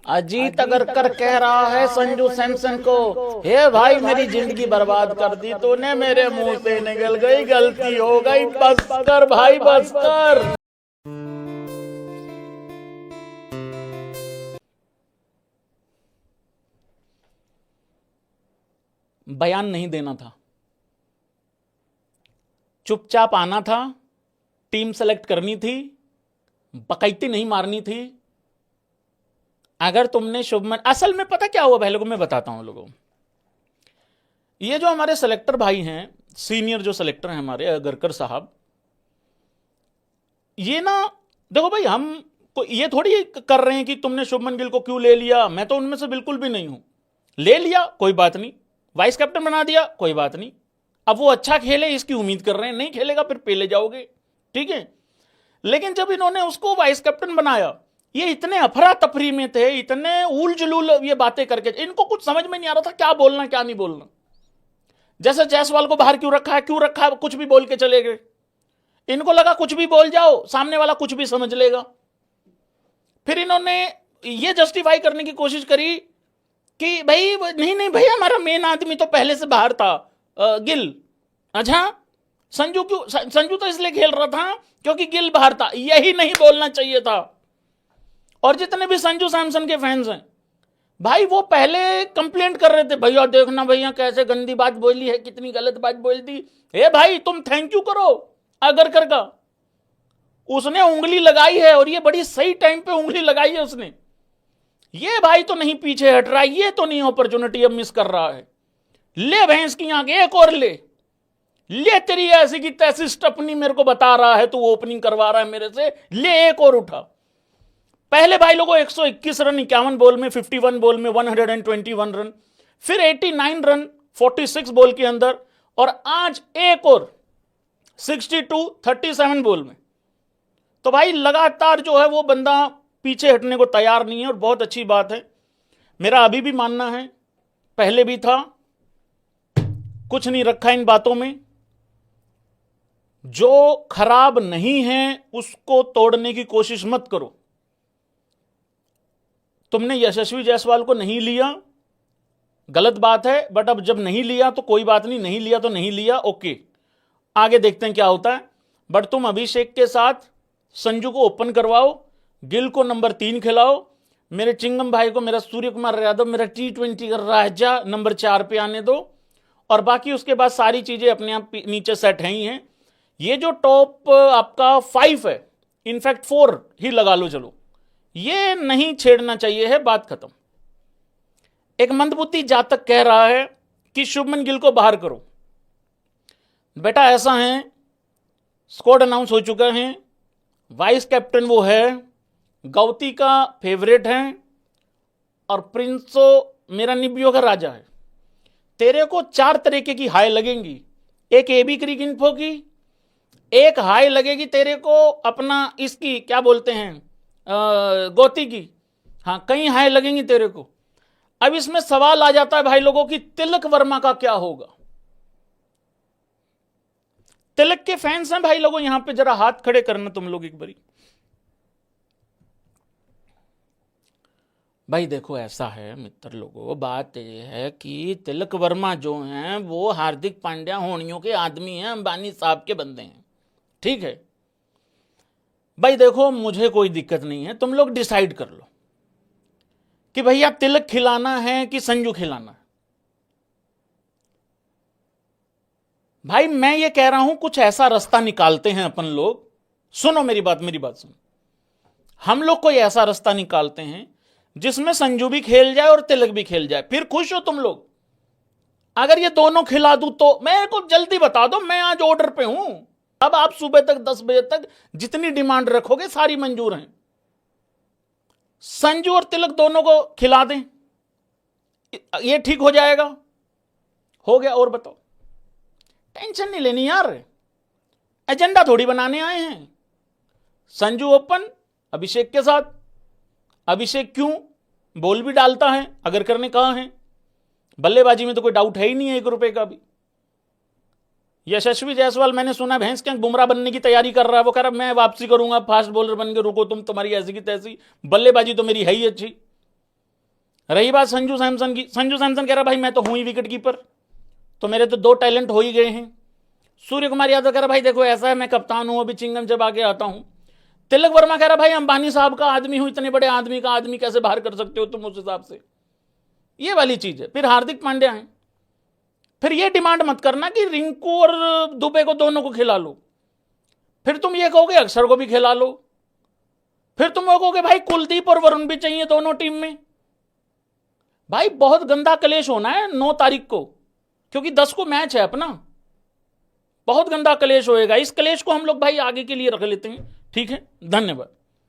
अजीत अगर कर कह रहा है संजू सैमसन को, हे भाई मेरी जिंदगी बर्बाद कर दी तूने, मेरे मुंह से निकल गई, गलती हो गई, बस कर भाई बस कर। बयान नहीं देना था, चुपचाप आना था, टीम सेलेक्ट करनी थी, बकैती नहीं मारनी थी। अगर तुमने शुभमन, असल में पता क्या हुआ भाई लोगों, मैं बताता हूं लोगों, ये जो हमारे सेलेक्टर भाई हैं, सीनियर जो सेलेक्टर हैं हमारे अगरकर साहब, ये ना देखो भाई, हम ये थोड़ी कर रहे हैं कि तुमने शुभमन गिल को क्यों ले लिया, मैं तो उनमें से बिल्कुल भी नहीं हूं। ले लिया कोई बात नहीं, वाइस कैप्टन बना दिया कोई बात नहीं, अब वो अच्छा खेले इसकी उम्मीद कर रहे हैं, नहीं खेलेगा फिर पेले जाओगे, ठीक है। लेकिन जब इन्होंने उसको वाइस कैप्टन बनाया, ये इतने अफरा तफरी में थे, इतने उल जुलूल ये बातें करके, इनको कुछ समझ में नहीं आ रहा था क्या बोलना क्या नहीं बोलना। जैसे जायसवाल को बाहर क्यों रखा है, कुछ भी बोल के चले गए। इनको लगा कुछ भी बोल जाओ सामने वाला कुछ भी समझ लेगा। फिर इन्होंने ये जस्टिफाई करने की कोशिश करी कि भाई नहीं भाई, हमारा मेन आदमी तो पहले से बाहर था, गिल। अच्छा, संजू क्यों? संजू तो इसलिए खेल रहा था क्योंकि गिल बाहर था। यही नहीं बोलना चाहिए था। और जितने भी संजू सैमसन के फैंस हैं भाई, वो पहले कंप्लेंट कर रहे थे, भैया देखना भैया कैसे गंदी बात बोली है, कितनी गलत बात बोल दी। ए भाई तुम थैंक यू करो अगरकर का, उसने उंगली लगाई है और ये बड़ी सही टाइम पे उंगली लगाई है उसने। ये भाई तो नहीं पीछे हट रहा, ये तो नहीं अपॉर्चुनिटी अब मिस कर रहा है। ले भैंस की आंख, एक और ले तेरी ऐसी की तैसी स्टपनी मेरे को बता रहा है, तू ओपनिंग करवा रहा है मेरे से, ले एक और उठा। पहले भाई लोगों 121 रन 51 बॉल में, 51 बॉल में 121 रन, फिर 89 रन 46 बॉल के अंदर, और आज एक और 62 37 बॉल में। तो भाई लगातार जो है वो बंदा पीछे हटने को तैयार नहीं है, और बहुत अच्छी बात है। मेरा अभी भी मानना है, पहले भी था, कुछ नहीं रखा इन बातों में। जो खराब नहीं है उसको तोड़ने की कोशिश मत करो। तुमने यशस्वी जायसवाल को नहीं लिया, गलत बात है, बट अब जब नहीं लिया तो कोई बात नहीं, नहीं लिया तो नहीं लिया, ओके, आगे देखते हैं क्या होता है। बट तुम अभिषेक के साथ संजू को ओपन करवाओ, गिल को नंबर 3 खिलाओ, मेरे चिंगम भाई को, मेरा सूर्य कुमार यादव, मेरा T20 का राजा नंबर 4 पे आने दो, और बाकी उसके बाद सारी चीजें अपने आप नीचे सेट हैं ही हैं। ये जो टॉप आपका 5 है, इनफैक्ट 4 ही लगा लो, चलो, ये नहीं छेड़ना चाहिए है, बात खत्म। एक मंदबुद्धि जातक कह रहा है कि शुभमन गिल को बाहर करो। बेटा ऐसा है, स्क्वाड अनाउंस हो चुका है, वाइस कैप्टन वो है, गौती का फेवरेट है, और प्रिंसो मेरा निबियों का राजा है। तेरे को 4 तरीके की हाई लगेंगी, एक एबी क्रिक इन्फो की, एक हाई लगेगी तेरे को अपना इसकी क्या बोलते हैं गौती की, हाँ कई हाई लगेंगी तेरे को। अब इसमें सवाल आ जाता है भाई लोगों की, तिलक वर्मा का क्या होगा? तिलक के फैंस हैं भाई लोगों, यहां पे जरा हाथ खड़े करना तुम लोग एक बारी। भाई देखो ऐसा है मित्र लोगों, बात यह है कि तिलक वर्मा जो हैं वो हार्दिक पांड्या होनियों के आदमी हैं, अंबानी साहब के बंदे हैं, ठीक है भाई। देखो मुझे कोई दिक्कत नहीं है, तुम लोग डिसाइड कर लो कि भैया तिलक खिलाना है कि संजू खिलाना है। भाई मैं ये कह रहा हूं, कुछ ऐसा रास्ता निकालते हैं अपन लोग, सुनो मेरी बात सुनो, हम लोग कोई ऐसा रास्ता निकालते हैं जिसमें संजू भी खेल जाए और तिलक भी खेल जाए, फिर खुश हो तुम लोग। अगर ये दोनों खिला दूं तो मेरे को जल्दी बता दो, मैं आज ऑर्डर पे हूं। अब आप सुबह तक 10 बजे तक जितनी डिमांड रखोगे सारी मंजूर हैं। संजू और तिलक दोनों को खिला दें, ये ठीक हो जाएगा, हो गया। और बताओ, टेंशन नहीं लेनी यार, एजेंडा थोड़ी बनाने आए हैं। संजू ओपन अभिषेक के साथ, अभिषेक क्यों बॉल भी डालता है, अगरकर ने कहा है, बल्लेबाजी में तो कोई डाउट है ही नहीं है 1 रुपए का भी। यशस्वी जायसवाल मैंने सुना भैंस के बुमराह बनने की तैयारी कर रहा है, वो कह रहा मैं वापसी करूंगा, फास्ट बॉलर बन के रुको तुम, तुम्हारी ऐसी की तैसी, बल्लेबाजी तो मेरी है ही अच्छी। रही बात संजू सैमसन की, संजू सैमसन कह रहा भाई मैं तो हूं ही विकेट कीपर, तो मेरे तो 2 टैलेंट हो ही गए हैं। सूर्य कुमार यादव कह रहा भाई देखो ऐसा है, मैं कप्तान हूं, अभी चिंगम जब आके आता हूं। तिलक वर्मा कह रहा भाई अंबानी साहब का आदमी हूं, इतने बड़े आदमी का आदमी कैसे बाहर कर सकते हो तुम उस हिसाब से, ये वाली चीज है। फिर हार्दिक पांड्या है, फिर ये डिमांड मत करना कि रिंकू और दुबे को दोनों को खिला लो, फिर तुम ये कहोगे अक्षर को भी खिला लो, फिर तुम कहोगे भाई कुलदीप और वरुण भी चाहिए दोनों टीम में। भाई बहुत गंदा कलेश होना है 9 तारीख को, क्योंकि 10 को मैच है अपना, बहुत गंदा कलेश होएगा। इस कलेश को हम लोग भाई आगे के लिए रख लेते हैं, ठीक है, धन्यवाद।